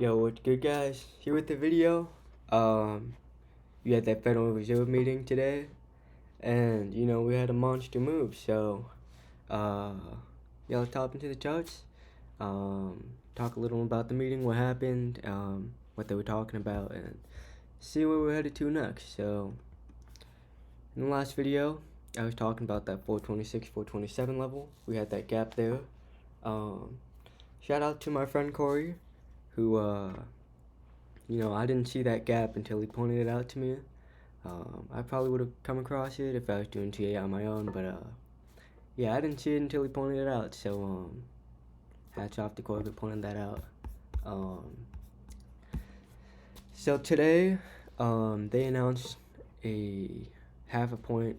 Yo, what's good, guys? Here with the video. We had that Federal Reserve meeting today, and we had a monster move. So, uh, yeah, let's hop into the charts. Talk a little about the meeting, what happened, what they were talking about, and see where we're headed to next. So, in the last video, I was talking about that 426, 427 level. We had that gap there. Shout out to my friend Corey, who I didn't see that gap until he pointed it out to me. I probably would have come across it if I was doing TA on my own, but yeah, I didn't see it until he pointed it out. So hats off to Corey for pointing that out. So today, they announced a half a point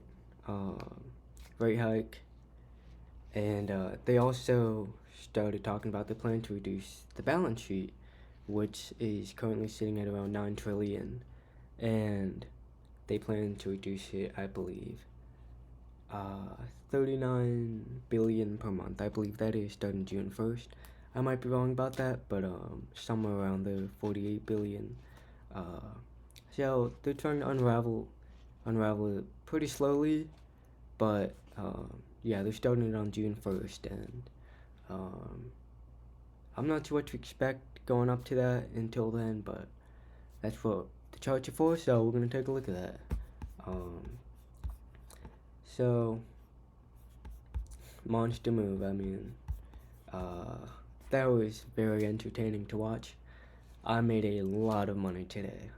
rate hike, and they also started talking about the plan to reduce the balance sheet, which is currently sitting at around 9 trillion, and they plan to reduce it, I believe, 39 billion per month. I believe that is starting June 1st. I might be wrong about that, but somewhere around the 48 billion. So they're trying to unravel it pretty slowly, but yeah, they're starting it on June 1st, and I'm not sure what to expect going up to that until then, but that's what the charts are for, so we're going to take a look at that. So, monster move, I mean, that was very entertaining to watch. I made a lot of money today.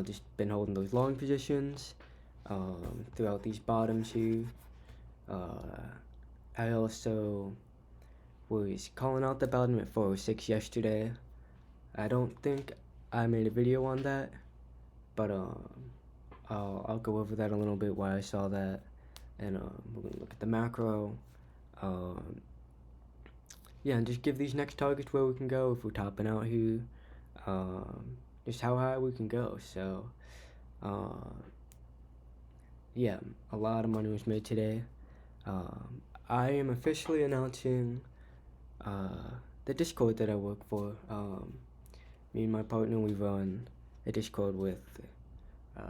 Just been holding those long positions throughout these bottoms here. I also was calling out the bottom at 406 yesterday. I don't think I made a video on that, but I'll go over that a little bit, why I saw that, and we're gonna look at the macro. Yeah, and just give these next targets where we can go if we're topping out here. Just how high we can go. So, yeah, a lot of money was made today. I am officially announcing the Discord that I work for. Me and my partner, we run a Discord with, I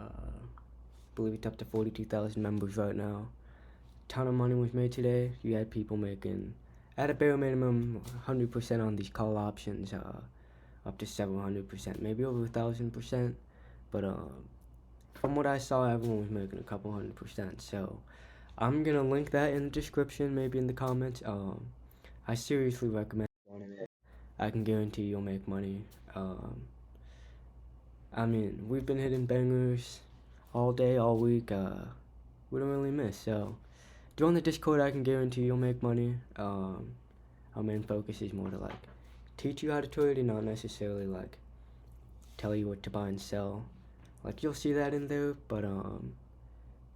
believe it's up to 42,000 members right now. Ton of money was made today. You had people making, at a bare minimum, 100% on these call options, up to 700%, maybe over 1,000%. But from what I saw, everyone was making a couple 100%. So I'm gonna link that in the description, maybe in the comments. I seriously recommend it. I can guarantee you'll make money. I mean, we've been hitting bangers all day, all week. We don't really miss. So join the Discord. I can guarantee you'll make money. Our main focus is more to teach you how to trade and not necessarily tell you what to buy and sell. You'll see that in there, but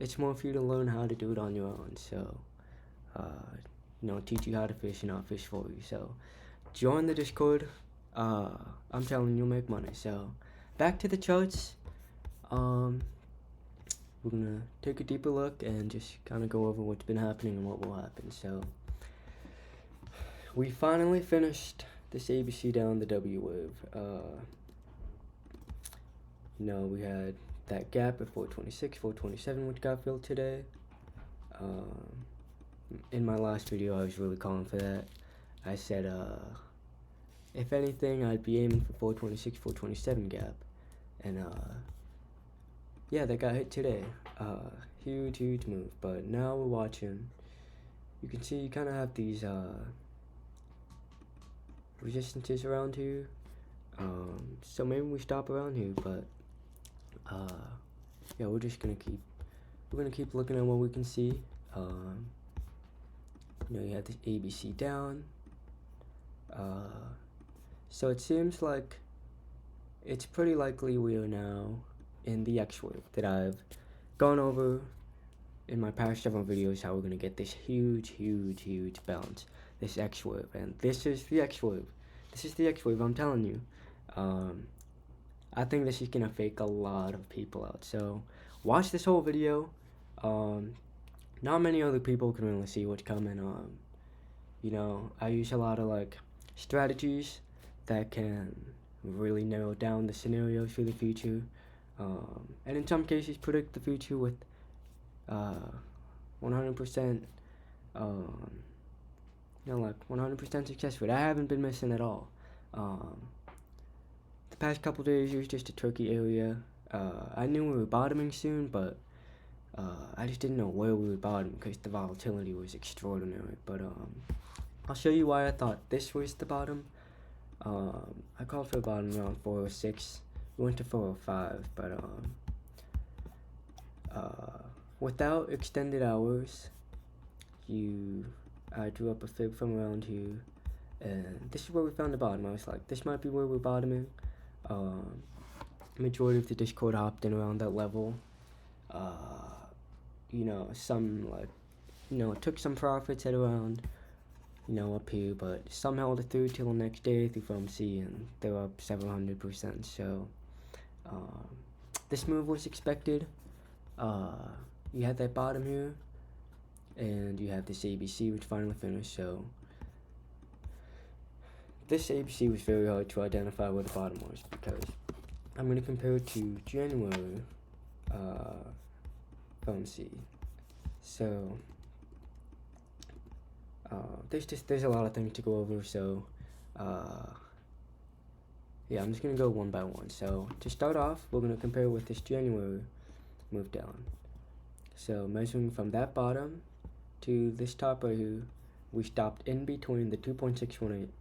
it's more for you to learn how to do it on your own. So teach you how to fish and not fish for you. So join the Discord. I'm telling you, you'll make money. So back to the charts. We're gonna take a deeper look and just kind of go over what's been happening and what will happen. So we finally finished this ABC down the W wave. We had that gap at 426, 427, which got filled today. In my last video, I was really calling for that. I said, if anything, I'd be aiming for 426, 427 gap. And, yeah, that got hit today. Huge move. But now we're watching. You can see you kind of have these, resistances around here. So maybe we stop around here, but, yeah, we're gonna keep looking at what we can see. You have this ABC down. So it seems like it's pretty likely we are now in the X wave that I've gone over in my past several videos, how we're gonna get this huge bounce, this X wave, and this is the X wave. This is the X wave, I'm telling you. I think this is gonna fake a lot of people out. So watch this whole video. Not many other people can really see what's coming. I use a lot of strategies that can really narrow down the scenarios for the future, and in some cases predict the future with 100%, like 100% success rate. I haven't been missing at all. The past couple days it was just a tricky area. I knew we were bottoming soon, but I just didn't know where we would bottom because the volatility was extraordinary. But I'll show you why I thought this was the bottom. I called for a bottom around 406. We went to 405, but without extended hours, I drew up a fib from around here, and this is where we found the bottom. I was like, this might be where we're bottoming. Majority of the Discord hopped in around that level. Some took some profits at around, up here, but some held it through till the next day through FOMC, and they were up 700%. So this move was expected. You had that bottom here, and you have this ABC which finally finished. So this ABC was very hard to identify where the bottom was, because I'm going to compare it to January FOMC. So there's a lot of things to go over. So yeah, I'm just going to go one by one. So to start off, we're going to compare with this January move down. So measuring from that bottom to this top right here, we stopped in between the 2.618 and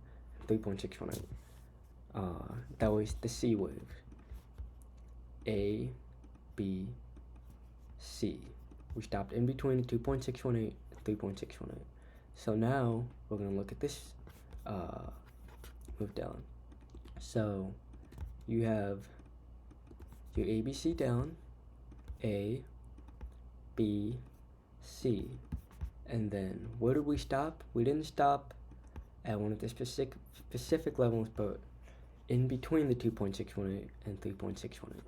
3.618. That was the C wave. A, B, C. We stopped in between the 2.618 and 3.618. So now we're going to look at this move down. So you have your ABC down, A, B, C. And then where did we stop? We didn't stop at one of the specific levels, but in between the 2.618 and 3.618,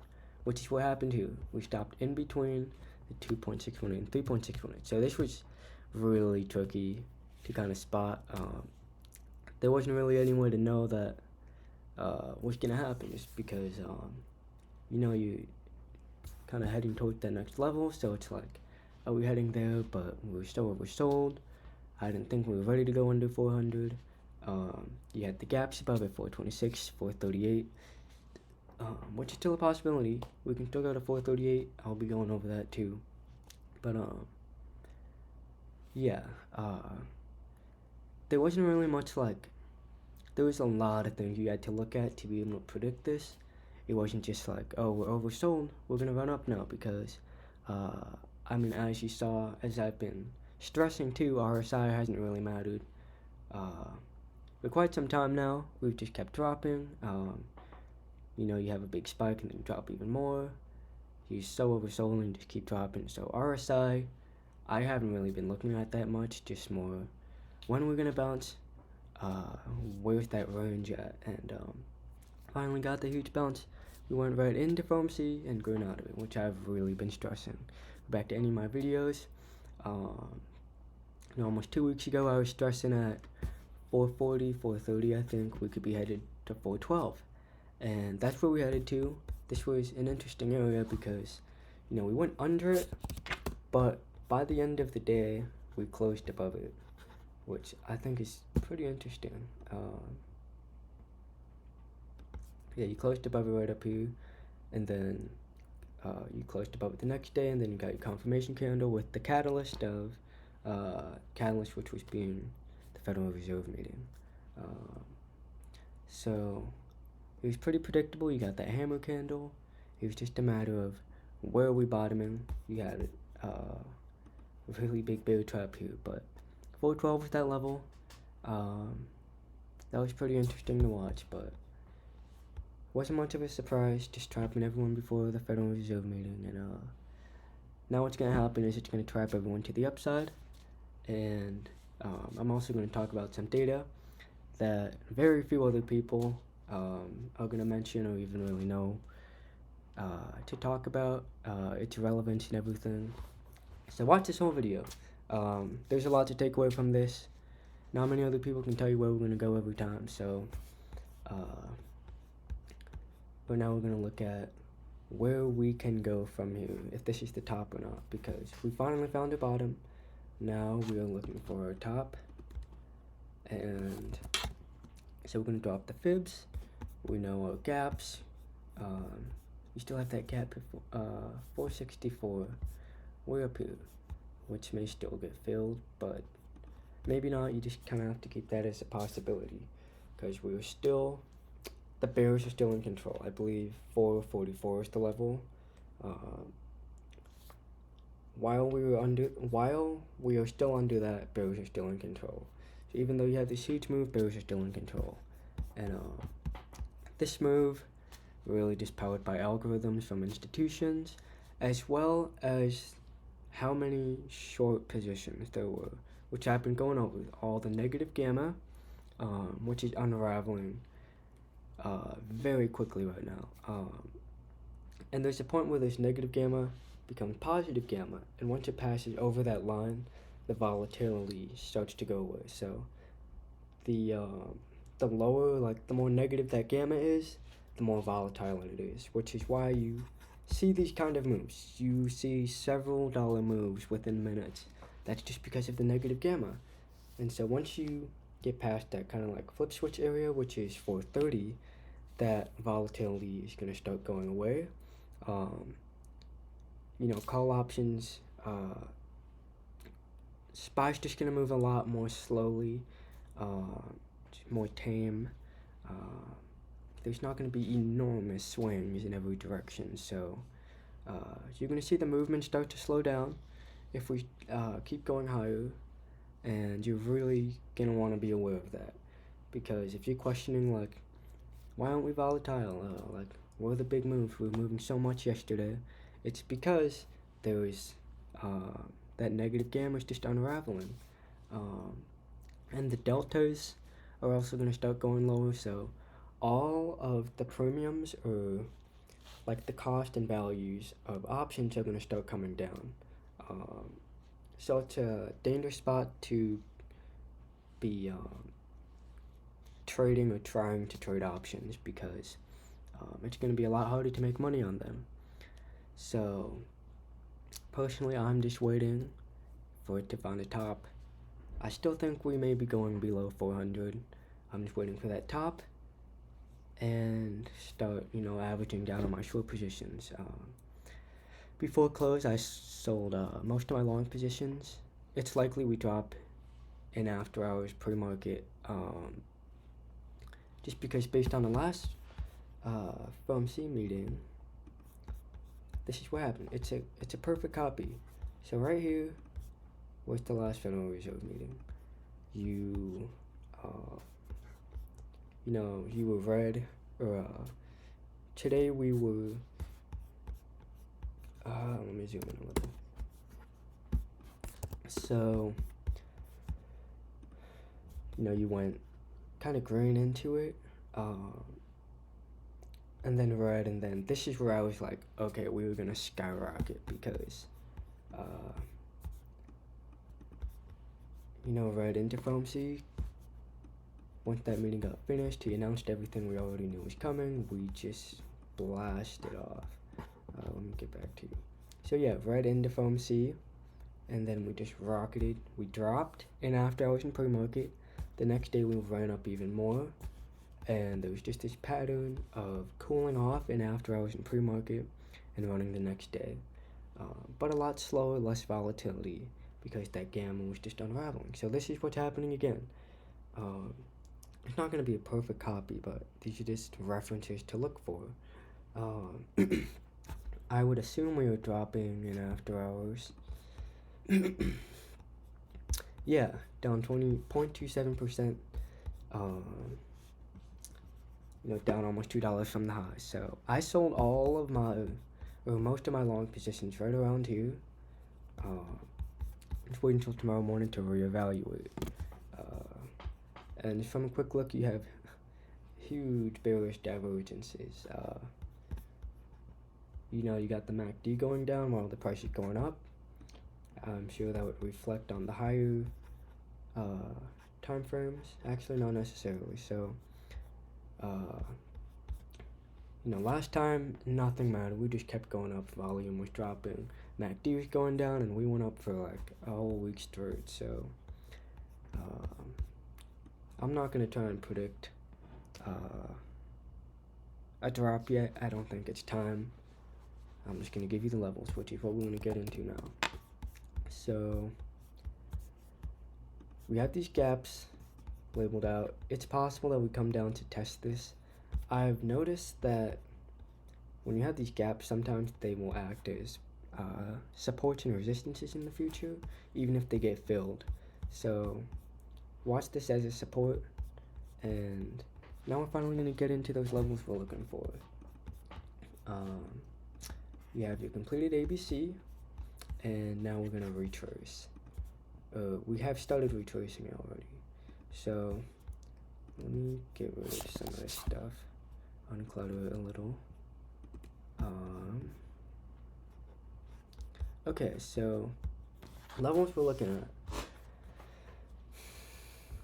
which is what happened here. We stopped in between the 2.618 and 3.618. So this was really tricky to kind of spot. There wasn't really any way to know that what's gonna happen, just because you're kind of heading towards that next level. So it's like, are we heading there? But we were still oversold. I didn't think we were ready to go under 400. You had the gaps above at 426, 438, which is still a possibility. We can still go to 438. I'll be going over that too. But yeah, there wasn't really much, like, there was a lot of things you had to look at to be able to predict this. It wasn't just like, oh, we're oversold, we're gonna run up now, because as you saw, as I've been stressing too, RSI hasn't really mattered for quite some time now. We've just kept dropping. You have a big spike and then drop even more. You're so oversold and just keep dropping. So RSI, I haven't really been looking at that much, just more when we're gonna bounce, where's that range at, and finally got the huge bounce. We went right into FOMC and going out of it, which I've really been stressing. Back to any of my videos, almost 2 weeks ago I was stressing at 440, 430, I think we could be headed to 412, and that's where we headed to. This was an interesting area because, we went under it, but by the end of the day, we closed above it, which I think is pretty interesting. Yeah, you closed above it right up here, and then you closed above it the next day, and then you got your confirmation candle with the catalyst which was being the Federal Reserve meeting. So it was pretty predictable. You got that hammer candle. It was just a matter of where are we bottoming. You had a really big bear trap here, but 412 was that level. That was pretty interesting to watch, but wasn't much of a surprise, just trapping everyone before the Federal Reserve meeting. And now what's going to happen is it's going to trap everyone to the upside. And I'm also going to talk about some data that very few other people are going to mention or even really know to talk about its relevance and everything. So watch this whole video. There's a lot to take away from this. Not many other people can tell you where we're going to go every time. So But now we're going to look at where we can go from here, if this is the top or not, because we finally found a bottom. Now we are looking for our top, and so we're going to drop the fibs. We know our gaps. We still have that gap before, 464 way up here, which may still get filled, but maybe not. You just kind of have to keep that as a possibility, because we're still, the bears are still in control. I believe 444 is the level. While we are still under that, bears are still in control. So even though you have this huge move, bears are still in control. And this move really just powered by algorithms from institutions, as well as how many short positions there were, which I've been going over. All the negative gamma, which is unraveling very quickly right now. And there's a point where this negative gamma becomes positive gamma, and once it passes over that line, the volatility starts to go away. So the lower, like the more negative that gamma is, the more volatile it is, which is why you see these kind of moves. You see several dollar moves within minutes. That's just because of the negative gamma. And so once you get past that kind of like flip switch area, which is 430, that volatility is going to start going away. Call options, SPY's just going to move a lot more slowly, more tame. There's not going to be enormous swings in every direction, so you're going to see the movement start to slow down if we keep going higher, and you're really going to want to be aware of that, because if you're questioning, like, why aren't we volatile? What are the big moves? We were moving so much yesterday. It's because there was that negative gamma is just unraveling. And the deltas are also going to start going lower, so all of the premiums, or like the cost and values of options, are going to start coming down. So it's a dangerous spot to be trading or trying to trade options, because it's going to be a lot harder to make money on them. So personally, I'm just waiting for it to find a top. I still think we may be going below 400. I'm just waiting for that top and start, averaging down on my short positions. Before close, I sold most of my long positions. It's likely we drop in after hours pre-market, just because based on the last FOMC meeting, this is what happened. It's a perfect copy. So right here was the last Federal Reserve meeting. You were red, or today we were. Let me zoom in a little. So, you went kind of green into it, and then red, and then this is where I was like, okay, we were gonna skyrocket, because red into FOMC. Once that meeting got finished, he announced everything we already knew was coming. We just blasted off. Let me get back to you. So yeah, red into FOMC, and then we just rocketed. We dropped in after hours in pre-market. The next day we ran up even more, and there was just this pattern of cooling off in after hours in pre-market and running the next day. But a lot slower, less volatility, because that gamma was just unraveling. So this is what's happening again. It's not going to be a perfect copy, but these are just references to look for. I would assume we were dropping in after hours. Yeah, down 20.27%. Down almost $2 from the high. So I sold most of my long positions right around here. Just wait until tomorrow morning to reevaluate. And from a quick look, you have huge bearish divergences. You got the MACD going down while the price is going up. I'm sure that would reflect on the higher time frames. Actually, not necessarily. So Last time nothing mattered. We just kept going up. Volume was dropping. MACD was going down, and we went up for like a whole week straight. So I'm not gonna try and predict a drop yet. I don't think it's time. I'm just gonna give you the levels, which is what we're gonna get into now. So we have these gaps labeled out. It's possible that we come down to test this. I've noticed that when you have these gaps, sometimes they will act as supports and resistances in the future, even if they get filled. So watch this as a support, and now we're finally going to get into those levels we're looking for. You have your completed ABC, and now we're going to retrace. We have started retracing already, so let me get rid of some of this stuff, unclutter it a little. Okay, so levels we're looking at.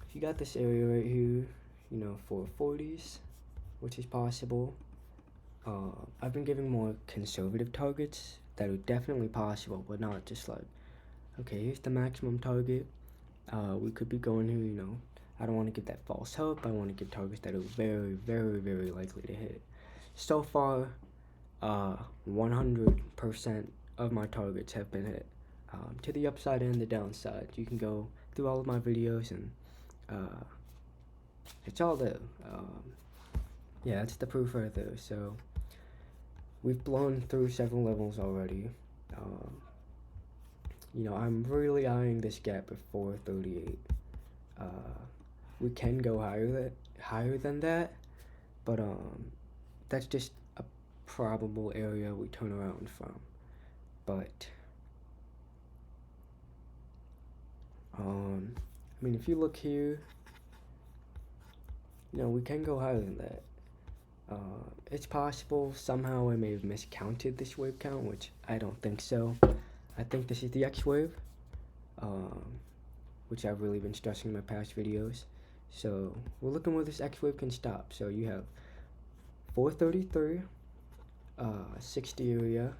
If you got this area right here, 440s, which is possible. I've been giving more conservative targets that are definitely possible, but not just like, okay, here's the maximum target. We could be going here, I don't want to give that false hope. I want to give targets that are very, very, very likely to hit. So far, 100% of my targets have been hit, to the upside and the downside. You can go through all of my videos, and it's all there. Yeah, it's the proof right there. So we've blown through several levels already. I'm really eyeing this gap at 438. We can go higher than that, but that's just a probable area we turn around from. But if you look here, we can go higher than that. It's possible somehow I may have miscounted this wave count, which I don't think so. I think this is the X wave, which I've really been stressing in my past videos. So we're looking where this X wave can stop. So you have 433, 60 area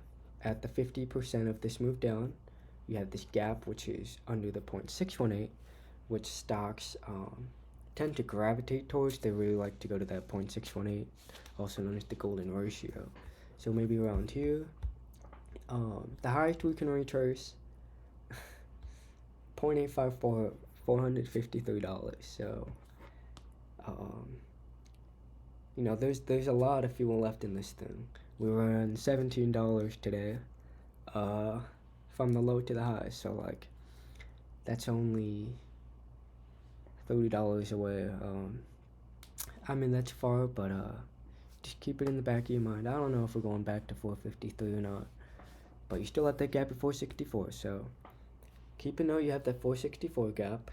at the 50% of this move down. You have this gap, which is under the 0.618, which stocks tend to gravitate towards. They really like to go to that 0.618, also known as the golden ratio. So maybe around here. The highest we can retrace, 0.854, $453. So there's a lot of fuel left in this thing. We ran $17 today, from the low to the high. So like, that's only $30 away. That's far, but just keep it in the back of your mind. I don't know if we're going back to 453 or not, but you still have that gap at 464. So keep in note you have that 464 gap.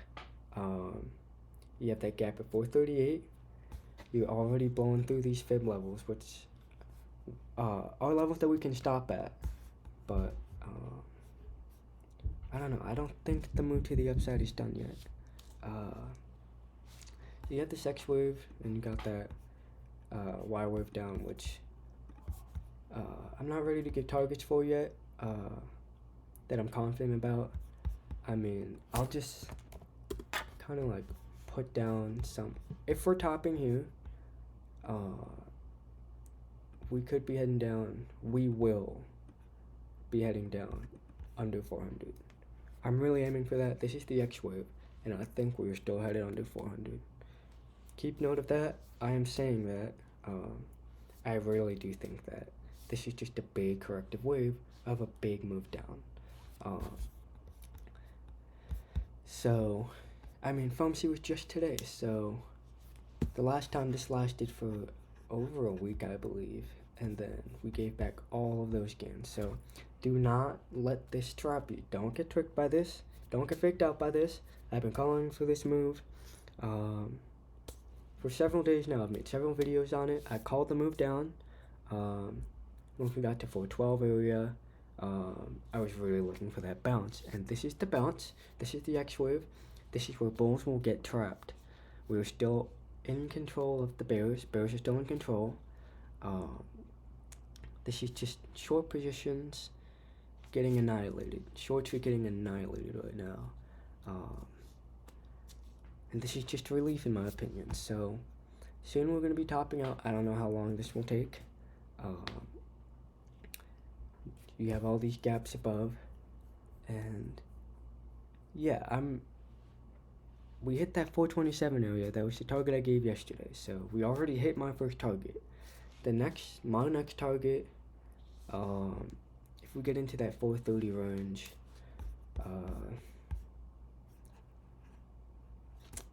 You have that gap at 438. You're already blowing through these fib levels, which are levels that we can stop at. But I don't know. I don't think the move to the upside is done yet. You have this X wave, and you got that Y wave down, which I'm not ready to give targets for yet, that I'm confident about. I'll just kind of like put down some. If we're topping here, we could be heading down. We will be heading down under 400. I'm really aiming for that. This is the X wave, and I think we're still headed under 400. Keep note of that. I am saying that. I really do think that this is just a big corrective wave of a big move down. So, FOMC was just today, so the last time this lasted for over a week, I believe, and then we gave back all of those gains. So do not let this trap you. Don't get tricked by this. Don't get freaked out by this. I've been calling for this move for several days now. I've made several videos on it. I called the move down. Once we got to 412 area, I was really looking for that bounce, and this is the bounce. This is the X wave. This is where bulls will get trapped. We were still in control of the bears. Bears are still in control. This is just short positions getting annihilated. Shorts are getting annihilated right now. And this is just relief in my opinion. So soon we're going to be topping out. I don't know how long this will take. You have all these gaps above, and yeah, we hit that 427 area. That was the target I gave yesterday, so we already hit my first target. My next target, if we get into that 430 range,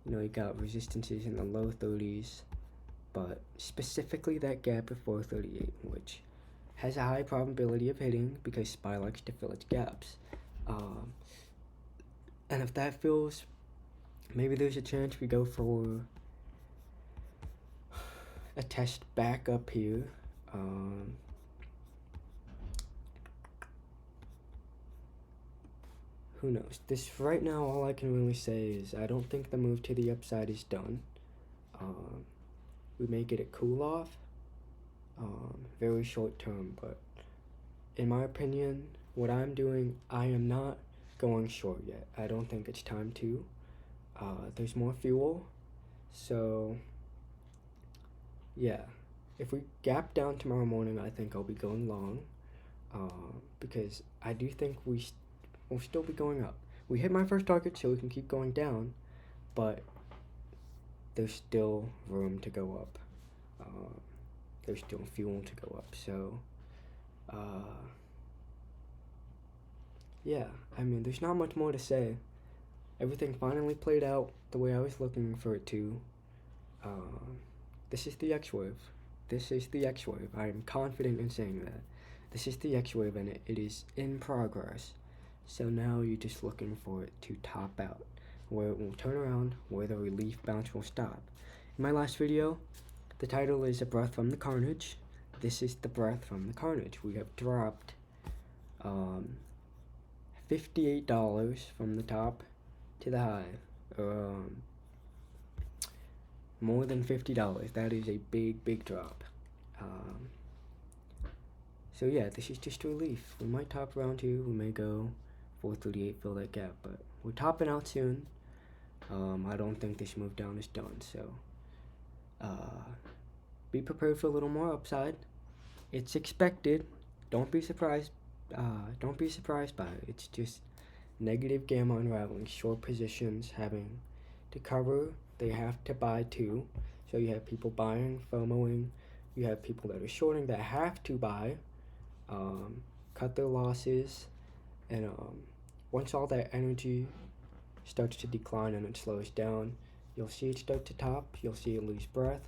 you got resistances in the low 30s, but specifically that gap of 438, which has a high probability of hitting because SPY likes to fill its gaps. And if that fills, maybe there's a chance we go for a test back up here. Who knows? This right now, all I can really say is I don't think the move to the upside is done. We may get a cool off, very short term, but in my opinion, what I'm doing, I am not going short yet. I don't think it's time to. There's more fuel, so yeah. If we gap down tomorrow morning, I think I'll be going long, because I do think we'll still be going up. We hit my first target, so we can keep going down, but there's still room to go up. There's still fuel to go up, so yeah, I mean, there's not much more to say. Everything finally played out the way I was looking for it to. This is the X-wave. This is the X-wave. I am confident in saying that. This is the X-wave, and it is in progress. So now you're just looking for it to top out, where it will turn around, where the relief bounce will stop. In my last video, the title is A Breath from the Carnage. This is the breath from the carnage. We have dropped $58 from the top to the high. More than $50. That is a big drop. So yeah, this is just relief. We might top around here. We may go 438, fill that gap, but we're topping out soon. I don't think this move down is done, so be prepared for a little more upside. It's expected. Don't be surprised. Don't be surprised by it. It's just negative gamma unraveling. Short positions having to cover. They have to buy too. So you have people buying, FOMOing. You have people that are shorting that have to buy, cut their losses, and once all that energy starts to decline and it slows down, you'll see it start to top. You'll see it lose breath.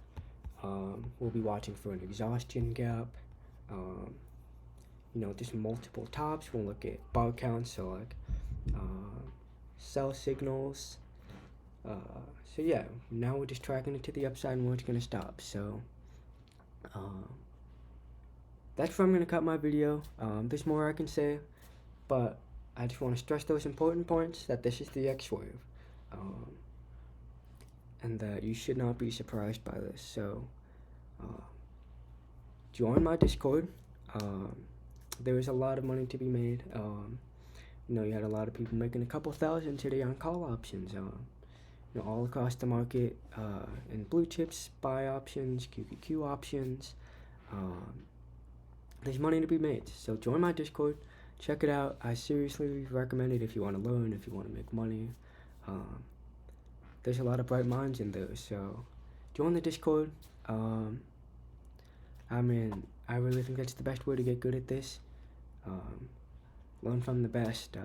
We'll be watching for an exhaustion gap. Just multiple tops. We'll look at bar counts, so like sell signals. So yeah, now we're just tracking it to the upside and where it's gonna stop. So that's where I'm gonna cut my video. There's more I can say, but I just want to stress those important points, that this is the X-wave, and that you should not be surprised by this. So join my Discord. There is a lot of money to be made. You had a lot of people making a couple thousand today on call options, all across the market, and blue chips, SPY options, QQQ options. There's money to be made, so join my Discord. Check it out. I seriously recommend it if you want to learn, if you want to make money. There's a lot of bright minds in there, so join the Discord. I really think that's the best way to get good at this. Learn from the best.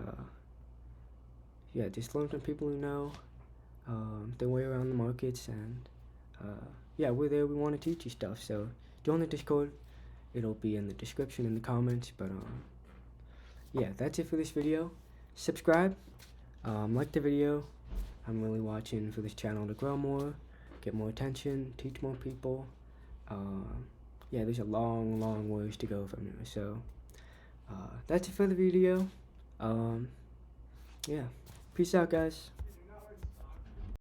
Just learn from people who know their way around the markets, and we're there. We want to teach you stuff, so join the Discord. It'll be in the description, in the comments, but that's it for this video. Subscribe, like the video. I'm really watching for this channel to grow more, get more attention, teach more people. There's a long ways to go from here, so that's it for the video. Peace out, guys.